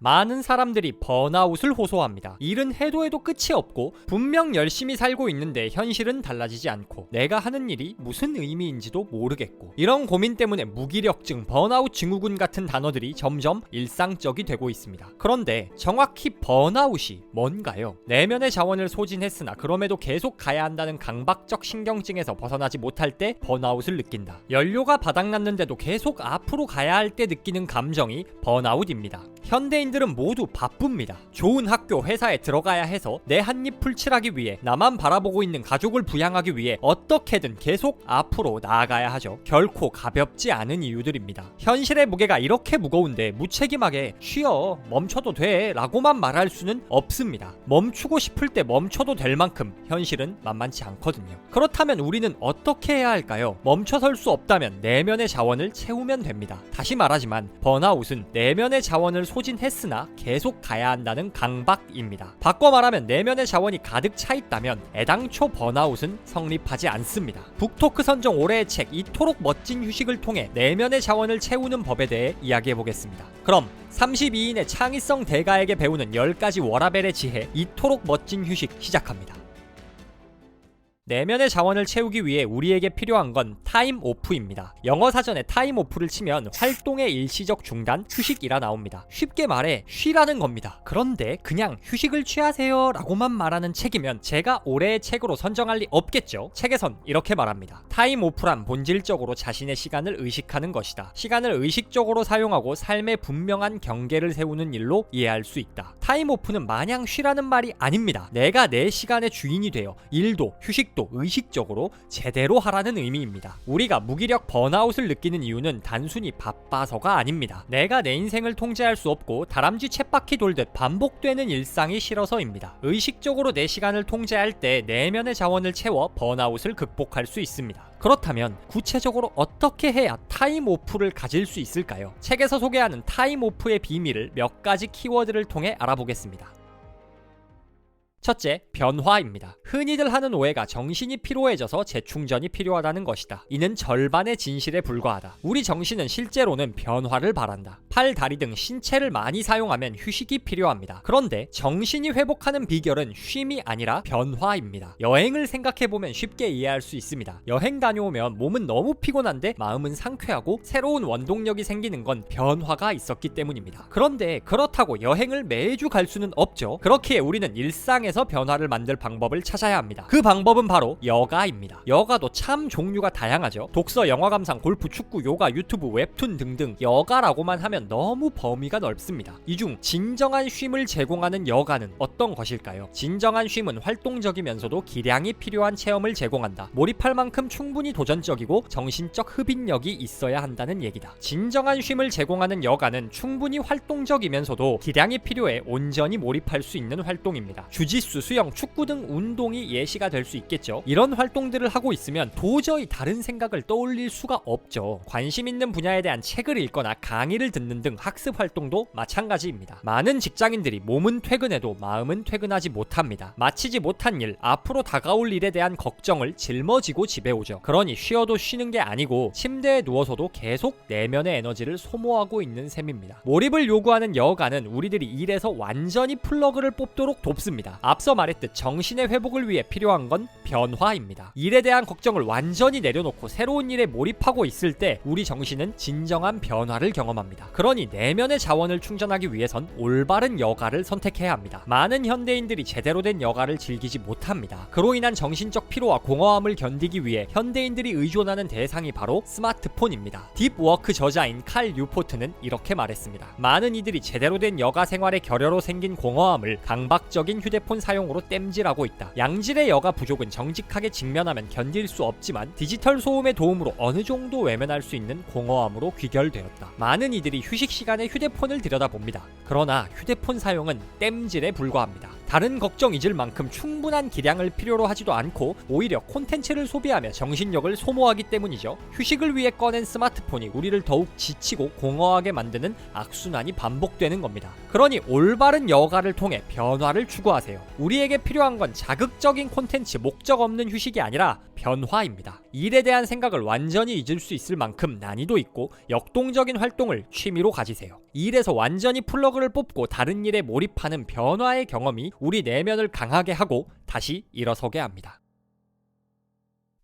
많은 사람들이 번아웃을 호소합니다. 일은 해도 끝이 없고 분명 열심히 살고 있는데 현실은 달라지지 않고 내가 하는 일이 무슨 의미인지도 모르겠고, 이런 고민 때문에 무기력증, 번아웃 증후군 같은 단어들이 점점 일상적이 되고 있습니다. 그런데 정확히 번아웃이 뭔가요? 내면의 자원을 소진했으나 그럼에도 계속 가야 한다는 강박적 신경증에서 벗어나지 못할 때 번아웃을 느낀다. 연료가 바닥났는데도 계속 앞으로 가야 할 때 느끼는 감정이 번아웃입니다. 현대인들은 모두 바쁩니다. 좋은 학교, 회사에 들어가야 해서 내 한입 풀칠하기 위해, 나만 바라보고 있는 가족을 부양하기 위해 어떻게든 계속 앞으로 나아가야 하죠. 결코 가볍지 않은 이유들입니다. 현실의 무게가 이렇게 무거운데 무책임하게 쉬어, 멈춰도 돼 라고만 말할 수는 없습니다. 멈추고 싶을 때 멈춰도 될 만큼 현실은 만만치 않거든요. 그렇다면 우리는 어떻게 해야 할까요? 멈춰설 수 없다면 내면의 자원을 채우면 됩니다. 다시 말하지만 번아웃은 내면의 자원을 소진했으나 계속 가야 한다는 강박입니다. 바꿔 말하면 내면의 자원이 가득 차 있다면 애당초 번아웃은 성립하지 않습니다. 북토크 선정 올해의 책 이토록 멋진 휴식을 통해 내면의 자원을 채우는 법에 대해 이야기해 보겠습니다. 그럼 32인의 창의성 대가에게 배우는 10가지 워라벨의 지혜, 이토록 멋진 휴식 시작합니다. 내면의 자원을 채우기 위해 우리에게 필요한 건 타임 오프입니다. 영어 사전에 타임 오프를 치면 활동의 일시적 중단, 휴식이라 나옵니다. 쉽게 말해 쉬라는 겁니다. 그런데 그냥 휴식을 취하세요 라고만 말하는 책이면 제가 올해의 책으로 선정할 리 없겠죠. 책에선 이렇게 말합니다. 타임 오프란 본질적으로 자신의 시간을 의식하는 것이다. 시간을 의식적으로 사용하고 삶의 분명한 경계를 세우는 일로 이해할 수 있다. 타임 오프는 마냥 쉬라는 말이 아닙니다. 내가 내 시간의 주인이 되어 일도 휴식도 의식적으로 제대로 하라는 의미입니다. 우리가 무기력 번아웃을 느끼는 이유는 단순히 바빠서가 아닙니다. 내가 내 인생을 통제할 수 없고 다람쥐 쳇바퀴 돌듯 반복되는 일상이 싫어서입니다. 의식적으로 내 시간을 통제할 때 내면의 자원을 채워 번아웃을 극복할 수 있습니다. 그렇다면 구체적으로 어떻게 해야 타임 오프를 가질 수 있을까요? 책에서 소개하는 타임 오프의 비밀을 몇 가지 키워드를 통해 알아보겠습니다. 첫째, 변화입니다. 흔히들 하는 오해가 정신이 피로해져서 재충전이 필요하다는 것이다. 이는 절반의 진실에 불과하다. 우리 정신은 실제로는 변화를 바란다. 팔, 다리 등 신체를 많이 사용하면 휴식이 필요합니다. 그런데 정신이 회복하는 비결은 쉼이 아니라 변화입니다. 여행을 생각해보면 쉽게 이해할 수 있습니다. 여행 다녀오면 몸은 너무 피곤한데 마음은 상쾌하고 새로운 원동력이 생기는 건 변화가 있었기 때문입니다. 그런데 그렇다고 여행을 매주 갈 수는 없죠. 그렇기에 우리는 일상에서 변화를 만들 방법을 찾아야 합니다. 그 방법은 바로 여가입니다. 여가도 참 종류가 다양하죠. 독서, 영화 감상, 골프, 축구, 요가, 유튜브, 웹툰 등등 여가라고만 하면 너무 범위가 넓습니다. 이 중 진정한 쉼을 제공하는 여가는 어떤 것일까요? 진정한 쉼은 활동적이면서도 기량이 필요한 체험을 제공한다. 몰입할 만큼 충분히 도전적이고 정신적 흡인력이 있어야 한다는 얘기다. 진정한 쉼을 제공하는 여가는 충분히 활동적이면서도 기량이 필요해 온전히 몰입할 수 있는 활동입니다. 주짓수, 수영, 축구 등 운동이 예시가 될 수 있겠죠. 이런 활동들을 하고 있으면 도저히 다른 생각을 떠올릴 수가 없죠. 관심 있는 분야에 대한 책을 읽거나 강의를 듣는 등 학습 활동도 마찬가지입니다. 많은 직장인들이 몸은 퇴근해도 마음은 퇴근하지 못합니다. 마치지 못한 일, 앞으로 다가올 일에 대한 걱정을 짊어지고 집에 오죠. 그러니 쉬어도 쉬는 게 아니고 침대에 누워서도 계속 내면의 에너지를 소모하고 있는 셈입니다. 몰입을 요구하는 여가는 우리들이 일에서 완전히 플러그를 뽑도록 돕습니다. 앞서 말했듯 정신의 회복을 위해 필요한 건 변화입니다. 일에 대한 걱정을 완전히 내려놓고 새로운 일에 몰입하고 있을 때 우리 정신은 진정한 변화를 경험합니다. 그러니 내면의 자원을 충전하기 위해선 올바른 여가를 선택해야 합니다. 많은 현대인들이 제대로 된 여가를 즐기지 못합니다. 그로 인한 정신적 피로와 공허함을 견디기 위해 현대인들이 의존하는 대상이 바로 스마트폰입니다. 딥워크 저자인 칼 뉴포트는 이렇게 말했습니다. 많은 이들이 제대로 된 여가 생활의 결여로 생긴 공허함을 강박적인 휴대폰 사용으로 땜질하고 있다. 양질의 여가 부족은 정직하게 직면하면 견딜 수 없지만 디지털 소음의 도움으로 어느 정도 외면할 수 있는 공허함으로 귀결되었다. 많은 이들이 휴식 시간에 휴대폰을 들여다봅니다. 그러나 휴대폰 사용은 땜질에 불과합니다. 다른 걱정 잊을 만큼 충분한 기량을 필요로 하지도 않고 오히려 콘텐츠를 소비하며 정신력을 소모하기 때문이죠. 휴식을 위해 꺼낸 스마트폰이 우리를 더욱 지치고 공허하게 만드는 악순환이 반복되는 겁니다. 그러니 올바른 여가를 통해 변화를 추구하세요. 우리에게 필요한 건 자극적인 콘텐츠, 목적 없는 휴식이 아니라 변화입니다. 일에 대한 생각을 완전히 잊을 수 있을 만큼 난이도 있고 역동적인 활동을 취미로 가지세요. 일에서 완전히 플러그를 뽑고 다른 일에 몰입하는 변화의 경험이 우리 내면을 강하게 하고 다시 일어서게 합니다.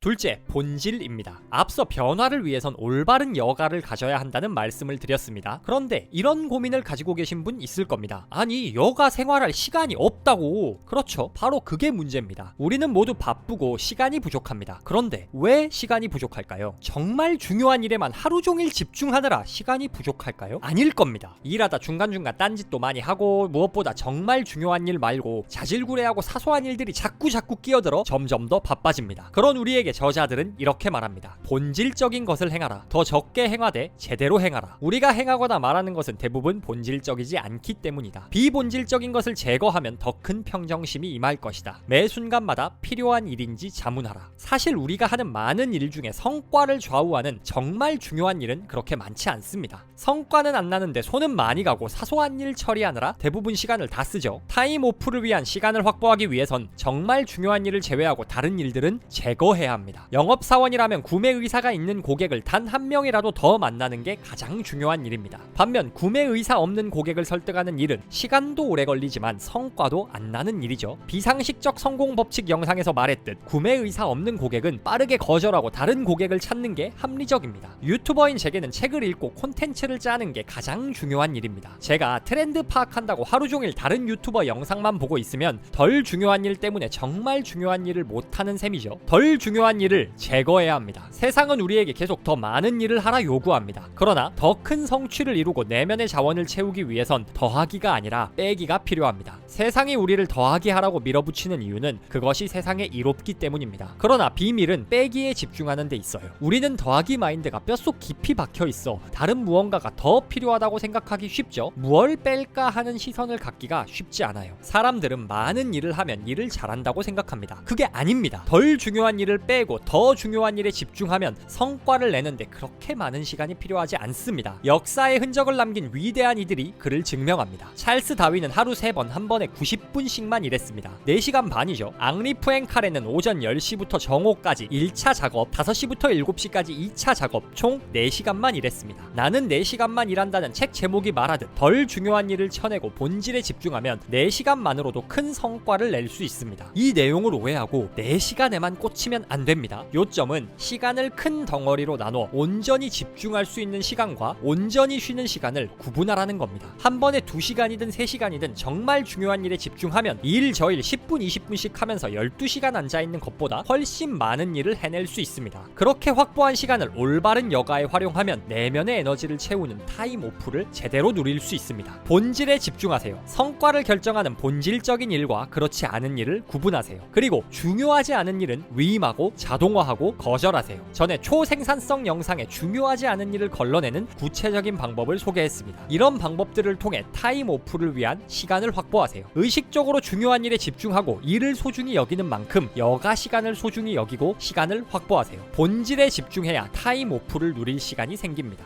둘째, 본질입니다. 앞서 변화를 위해선 올바른 여가를 가져야 한다는 말씀을 드렸습니다. 그런데 이런 고민을 가지고 계신 분 있을 겁니다. 아니, 여가 생활할 시간이 없다고. 그렇죠. 바로 그게 문제입니다. 우리는 모두 바쁘고 시간이 부족합니다. 그런데 왜 시간이 부족할까요? 정말 중요한 일에만 하루 종일 집중하느라 시간이 부족할까요? 아닐 겁니다. 일하다 중간중간 딴짓도 많이 하고 무엇보다 정말 중요한 일 말고 자질구레하고 사소한 일들이 자꾸 끼어들어 점점 더 바빠집니다. 그런 우리에게 저자들은 이렇게 말합니다. 본질적인 것을 행하라. 더 적게 행하되 제대로 행하라. 우리가 행하거나 말하는 것은 대부분 본질적이지 않기 때문이다. 비본질적인 것을 제거하면 더 큰 평정심이 임할 것이다. 매 순간마다 필요한 일인지 자문하라. 사실 우리가 하는 많은 일 중에 성과를 좌우하는 정말 중요한 일은 그렇게 많지 않습니다. 성과는 안 나는데 손은 많이 가고 사소한 일 처리하느라 대부분 시간을 다 쓰죠. 타임 오프를 위한 시간을 확보하기 위해선 정말 중요한 일을 제외하고 다른 일들은 제거해야 합니다. 영업사원이라면 구매 의사가 있는 고객을 단 한 명이라도 더 만나는 게 가장 중요한 일입니다. 반면 구매 의사 없는 고객을 설득하는 일은 시간도 오래 걸리지만 성과도 안 나는 일이죠. 비상식적 성공 법칙 영상에서 말했듯 구매 의사 없는 고객은 빠르게 거절하고 다른 고객을 찾는 게 합리적입니다. 유튜버인 제게는 책을 읽고 콘텐츠를 짜는 게 가장 중요한 일입니다. 제가 트렌드 파악한다고 하루 종일 다른 유튜버 영상만 보고 있으면 덜 중요한 일 때문에 정말 중요한 일을 못하는 셈이죠. 덜 중요한 일을 제거해야 합니다. 세상은 우리에게 계속 더 많은 일을 하라 요구합니다. 그러나 더 큰 성취를 이루고 내면의 자원을 채우기 위해선 더하기가 아니라 빼기가 필요합니다. 세상이 우리를 더하기 하라고 밀어붙이는 이유는 그것이 세상에 이롭기 때문입니다. 그러나 비밀은 빼기에 집중하는 데 있어요. 우리는 더하기 마인드가 뼛속 깊이 박혀 있어 다른 무언가가 더 필요하다고 생각하기 쉽죠. 무얼 뺄까 하는 시선을 갖기가 쉽지 않아요. 사람들은 많은 일을 하면 일을 잘한다고 생각합니다. 그게 아닙니다. 덜 중요한 일을 빼고 더 중요한 일에 집중하면 성과를 내는데 그렇게 많은 시간이 필요하지 않습니다. 역사의 흔적을 남긴 위대한 이들이 그를 증명합니다. 찰스 다윈은 하루 3번 한 번에 90분씩만 일했습니다. 4시간 반이죠. 앙리 푸엥칼에는 오전 10시부터 정오까지 1차 작업, 5시부터 7시까지 2차 작업, 총 4시간만 일했습니다. 나는 4시간만 일한다는 책 제목이 말하듯 덜 중요한 일을 쳐내고 본질에 집중하면 4시간만으로도 큰 성과를 낼 수 있습니다. 이 내용을 오해하고 4시간에만 꽂히면 안 됩니다. 요점은 시간을 큰 덩어리로 나눠 온전히 집중할 수 있는 시간과 온전히 쉬는 시간을 구분하라는 겁니다. 한 번에 2시간이든 3시간이든 정말 중요한 일에 집중하면 일 저일 10분 20분씩 하면서 12시간 앉아있는 것보다 훨씬 많은 일을 해낼 수 있습니다. 그렇게 확보한 시간을 올바른 여가에 활용하면 내면의 에너지를 채우는 타임 오프를 제대로 누릴 수 있습니다. 본질에 집중하세요. 성과를 결정하는 본질적인 일과 그렇지 않은 일을 구분하세요. 그리고 중요하지 않은 일은 위임하고 자동화하고 거절하세요. 전에 초생산성 영상에 중요하지 않은 일을 걸러내는 구체적인 방법을 소개했습니다. 이런 방법들을 통해 타임 오프를 위한 시간을 확보하세요. 의식적으로 중요한 일에 집중하고 일을 소중히 여기는 만큼 여가 시간을 소중히 여기고 시간을 확보하세요. 본질에 집중해야 타임 오프를 누릴 시간이 생깁니다.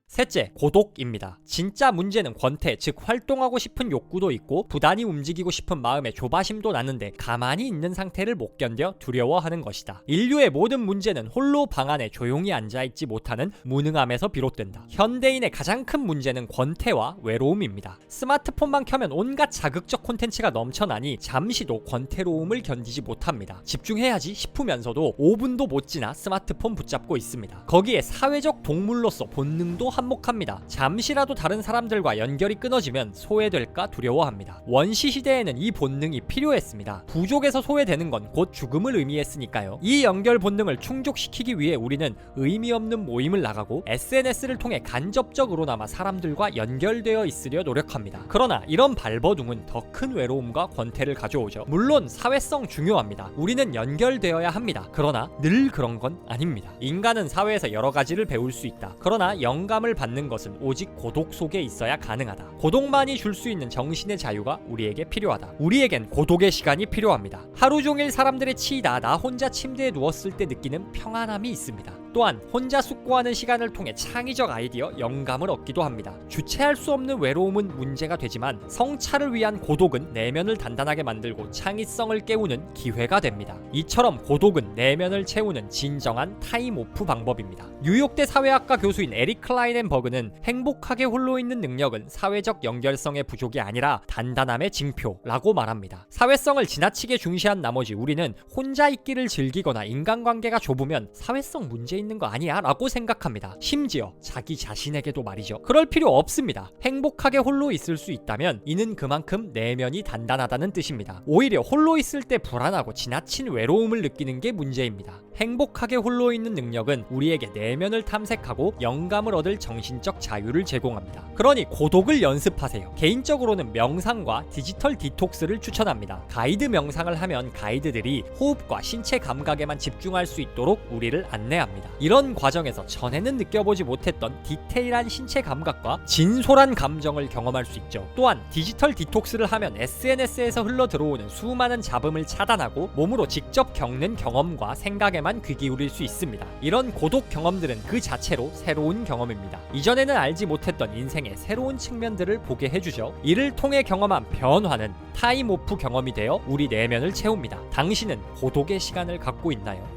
셋째, 고독입니다. 진짜 문제는 권태, 즉 활동하고 싶은 욕구도 있고 부단히 움직이고 싶은 마음의 조바심도 나는데 가만히 있는 상태를 못 견뎌 두려워하는 것이다. 인류의 모든 문제는 홀로 방 안에 조용히 앉아있지 못하는 무능함에서 비롯된다. 현대인의 가장 큰 문제는 권태와 외로움입니다. 스마트폰만 켜면 온갖 자극적 콘텐츠가 넘쳐나니 잠시도 권태로움을 견디지 못합니다. 집중해야지 싶으면서도 5분도 못 지나 스마트폰 붙잡고 있습니다. 거기에 사회적 동물로서 본능도 한몫합니다. 잠시라도 다른 사람들과 연결이 끊어지면 소외될까 두려워합니다. 원시 시대에는 이 본능이 필요했습니다. 부족에서 소외되는 건 곧 죽음을 의미했으니까요. 이 연결 본능을 충족시키기 위해 우리는 의미 없는 모임을 나가고 SNS를 통해 간접적으로나마 사람들과 연결되어 있으려 노력합니다. 그러나 이런 발버둥은 더 큰 외로움과 권태를 가져오죠. 물론 사회성 중요합니다. 우리는 연결되어야 합니다. 그러나 늘 그런 건 아닙니다. 인간은 사회에서 여러 가지를 배울 수 있다. 그러나 영감을 받는 것은 오직 고독 속에 있어야 가능하다. 고독만이 줄 수 있는 정신의 자유가 우리에게 필요하다. 우리에겐 고독의 시간이 필요합니다. 하루 종일 사람들의 치이다 나 혼자 침대에 누웠을 때 느끼는 평안함이 있습니다. 또한 혼자 숙고하는 시간을 통해 창의적 아이디어, 영감을 얻기도 합니다. 주체할 수 없는 외로움은 문제가 되지만 성찰을 위한 고독은 내면을 단단하게 만들고 창의성을 깨우는 기회가 됩니다. 이처럼 고독은 내면을 채우는 진정한 타임오프 방법입니다. 뉴욕대 사회학과 교수인 에릭 클라이넨버그는 행복하게 홀로 있는 능력은 사회적 연결성의 부족이 아니라 단단함의 징표라고 말합니다. 사회성을 지나치게 중시한 나머지 우리는 혼자 있기를 즐기거나 인간관계가 좁으면 사회성 문제 있는 거 아니야? 라고 생각합니다. 심지어 자기 자신에게도 말이죠. 그럴 필요 없습니다. 행복하게 홀로 있을 수 있다면 이는 그만큼 내면이 단단하다는 뜻입니다. 오히려 홀로 있을 때 불안하고 지나친 외로움을 느끼는 게 문제입니다. 행복하게 홀로 있는 능력은 우리에게 내면을 탐색하고 영감을 얻을 정신적 자유를 제공합니다. 그러니 고독을 연습하세요. 개인적으로는 명상과 디지털 디톡스를 추천합니다. 가이드 명상을 하면 가이드들이 호흡과 신체 감각에만 집중할 수 있도록 우리를 안내합니다. 이런 과정에서 전에는 느껴보지 못했던 디테일한 신체 감각과 진솔한 감정을 경험할 수 있죠. 또한 디지털 디톡스를 하면 SNS에서 흘러 들어오는 수많은 잡음을 차단하고 몸으로 직접 겪는 경험과 생각에만 귀 기울일 수 있습니다. 이런 고독 경험들은 그 자체로 새로운 경험입니다. 이전에는 알지 못했던 인생의 새로운 측면들을 보게 해주죠. 이를 통해 경험한 변화는 타임오프 경험이 되어 우리 내면을 채웁니다. 당신은 고독의 시간을 갖고 있나요?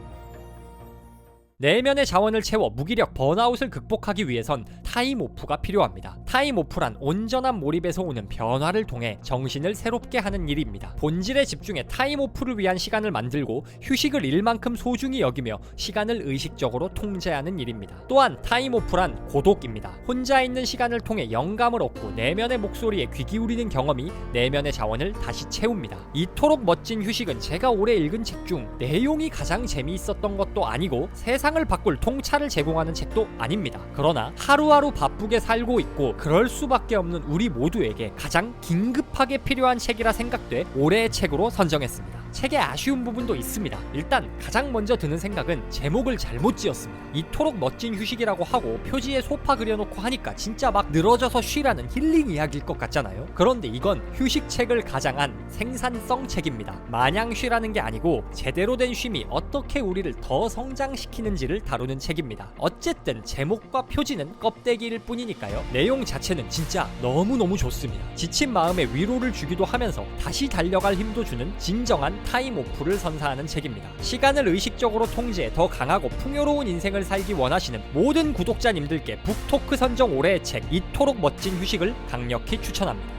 내면의 자원을 채워 무기력 번아웃을 극복하기 위해선 타임오프가 필요합니다. 타임오프란 온전한 몰입에서 오는 변화를 통해 정신을 새롭게 하는 일입니다. 본질에 집중해 타임오프를 위한 시간을 만들고 휴식을 일만큼 소중히 여기며 시간을 의식적으로 통제하는 일입니다. 또한 타임오프란 고독입니다. 혼자 있는 시간을 통해 영감을 얻고 내면의 목소리에 귀 기울이는 경험이 내면의 자원을 다시 채웁니다. 이토록 멋진 휴식은 제가 올해 읽은 책 중 내용이 가장 재미있었던 것도 아니고 세상을 바꿀 통찰을 제공하는 책도 아닙니다. 그러나 하루하루 바쁘게 살고 있고 그럴 수밖에 없는 우리 모두에게 가장 긴급하게 필요한 책이라 생각돼 올해의 책으로 선정했습니다. 책에 아쉬운 부분도 있습니다. 일단 가장 먼저 드는 생각은 제목을 잘못 지었습니다. 이토록 멋진 휴식이라고 하고 표지에 소파 그려놓고 하니까 진짜 막 늘어져서 쉬라는 힐링 이야기일 것 같잖아요. 그런데 이건 휴식책을 가장한 생산성 책입니다. 마냥 쉬라는 게 아니고 제대로 된 쉼이 어떻게 우리를 더 성장시키는지를 다루는 책입니다. 어쨌든 제목과 표지는 껍데기일 뿐이니까요. 내용 자체는 진짜 너무너무 좋습니다. 지친 마음에 위로를 주기도 하면서 다시 달려갈 힘도 주는 진정한 타임오프를 선사하는 책입니다. 시간을 의식적으로 통제해 더 강하고 풍요로운 인생을 살기 원하시는 모든 구독자님들께 북토크 선정 올해의 책 이토록 멋진 휴식을 강력히 추천합니다.